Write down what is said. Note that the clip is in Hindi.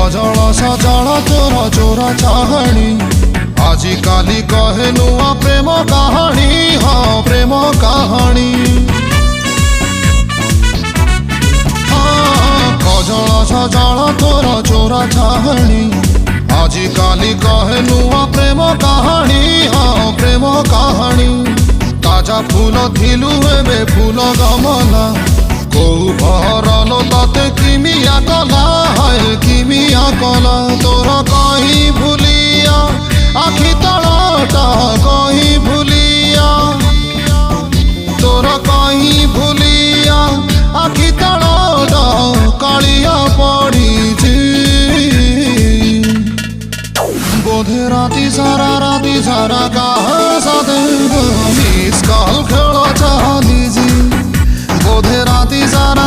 सजल सजल तोर चोरा चाहणी आजी काली कहे नुआ प्रेम कहानी हाँ प्रेम कहानी सजल सजल तोर चोरा चाहणी आजी काली कहे नुआ प्रेम कहानी हाँ प्रेम कहानी ताजा फूल थिलु एबे फूल गमला कौ भरल ताते किमिया कला है किमिया कला तोर कहीं भूलिया आखि तलटा कहीं भूलिया तोर कहीं भूलिया आखि तलटा कालिया पड़ी बोधे राती सारा कहा सादे मिस कॉल खेल चाली जी बोधे राती सारा